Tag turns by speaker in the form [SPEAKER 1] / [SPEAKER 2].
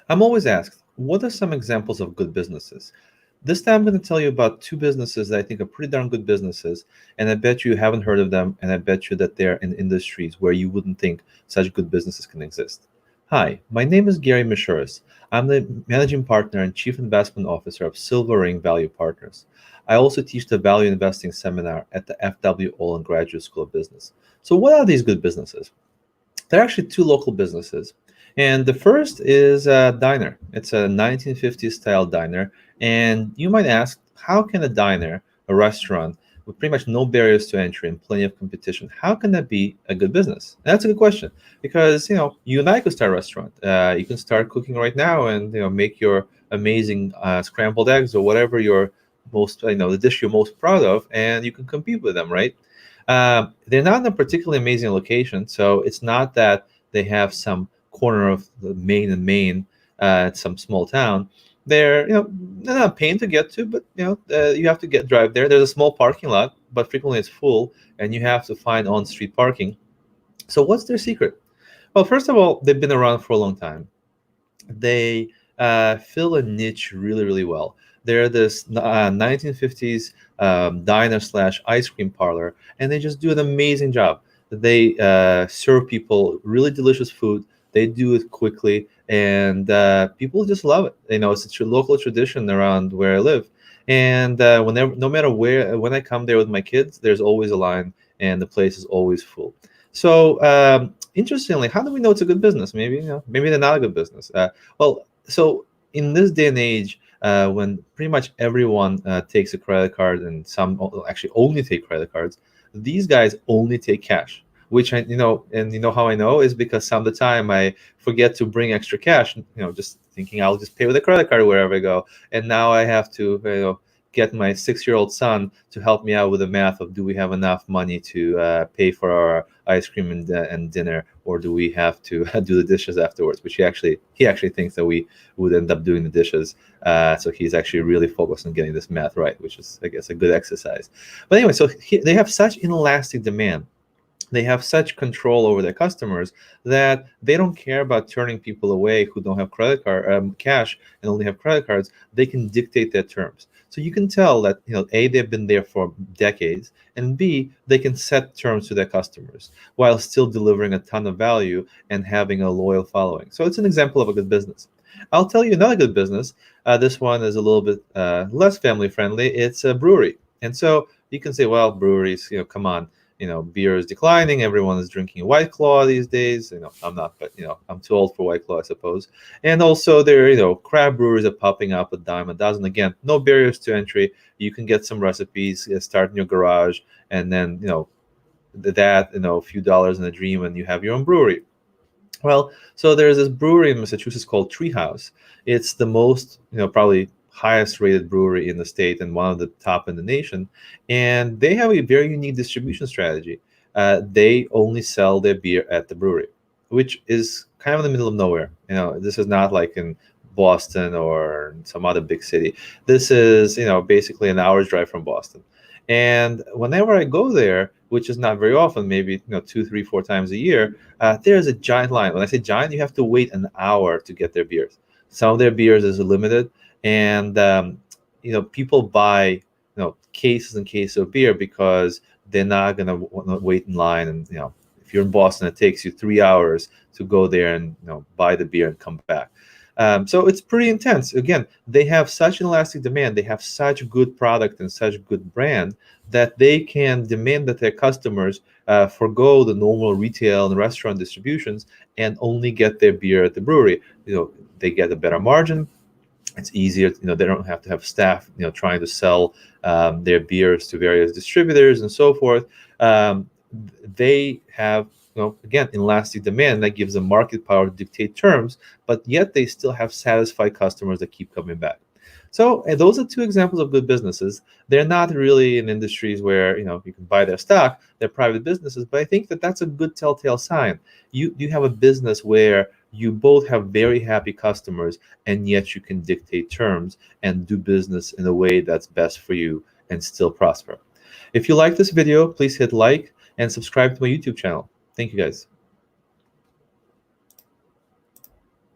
[SPEAKER 1] I'm always asked, what are some examples of good businesses? This time I'm going to tell you about two businesses that I think are pretty darn good businesses, and I bet you haven't heard of them, and I bet you that they're in industries where you wouldn't think such good businesses can exist. Hi, my name is Gary Mishuris. I'm the managing partner and chief investment officer of Silver Ring Value Partners. I also teach the value investing seminar at the FW Olin Graduate School of Business. So, what are these good businesses? They're actually two local businesses. And the first is a diner. It's a 1950s style diner. And you might ask, how can a diner, a restaurant, with pretty much no barriers to entry and plenty of competition, how can that be a good business? And that's a good question because you and I could start a restaurant. You can start cooking right now and make your amazing scrambled eggs or whatever your most the dish you're most proud of, and you can compete with them, right? They're not in a particularly amazing location, so it's not that they have some corner of the Maine and Maine at some small town. They're not a pain to get to, but you have to drive there. There's a small parking lot, but frequently it's full, and you have to find on-street parking. So what's their secret? Well, first of all, they've been around for a long time. They fill a niche really, really well. They're this 1950s diner slash ice cream parlor, and they just do an amazing job. They serve people really delicious food. They do it quickly, and people just love it. It's a local tradition around where I live. And no matter when I come there with my kids, there's always a line, and the place is always full. So interestingly, how do we know it's a good business? Maybe they're not a good business. So in this day and age, when pretty much everyone takes a credit card, and some actually only take credit cards, these guys only take cash. Which how I know is because some of the time I forget to bring extra cash. Just thinking I'll just pay with a credit card wherever I go, and now I have to get my 6-year-old son to help me out with the math of, do we have enough money to pay for our ice cream and dinner, or do we have to do the dishes afterwards? Which he actually thinks that we would end up doing the dishes. So he's actually really focused on getting this math right, which is, I guess, a good exercise. But anyway, so they have such inelastic demand. They have such control over their customers that they don't care about turning people away who don't have cash and only have credit cards. They can dictate their terms. So you can tell that A, they've been there for decades, and B, they can set terms to their customers while still delivering a ton of value and having a loyal following. So it's an example of a good business. I'll tell you another good business. This one is a little bit less family friendly. It's a brewery. And so you can say, well, breweries, come on. Beer is declining. Everyone is drinking White Claw these days. I'm not, but I'm too old for White Claw, I suppose. And also there, craft breweries are popping up a dime a dozen. Again, no barriers to entry. You can get some recipes, start in your garage, and then a few dollars in a dream, and you have your own brewery. Well, so there's this brewery in Massachusetts called Treehouse. It's the most, probably highest rated brewery in the state and one of the top in the nation. And they have a very unique distribution strategy. They only sell their beer at the brewery, which is kind of in the middle of nowhere. This is not like in Boston or some other big city. This is, basically an hour's drive from Boston. And whenever I go there, which is not very often, maybe 2, 3, 4 times a year, there's a giant line. When I say giant, you have to wait an hour to get their beers. Some of their beers is limited, and people buy cases and cases of beer because they're not going to want to wait in line. And if you're in Boston, it takes you 3 hours to go there and buy the beer and come back. So it's pretty intense. Again, they have such inelastic demand. They have such good product and such good brand that they can demand that their customers forgo the normal retail and restaurant distributions and only get their beer at the brewery. They get a better margin. It's easier. They don't have to have staff, trying to sell their beers to various distributors and so forth. They have, again, inelastic demand that gives them market power to dictate terms, but yet they still have satisfied customers that keep coming back. So those are two examples of good businesses. They're not really in industries where you can buy their stock. They're private businesses, but I think that that's a good telltale sign. You have a business where you both have very happy customers, and yet you can dictate terms and do business in a way that's best for you and still prosper. If you like this video, please hit like and subscribe to my YouTube channel. Thank you, guys.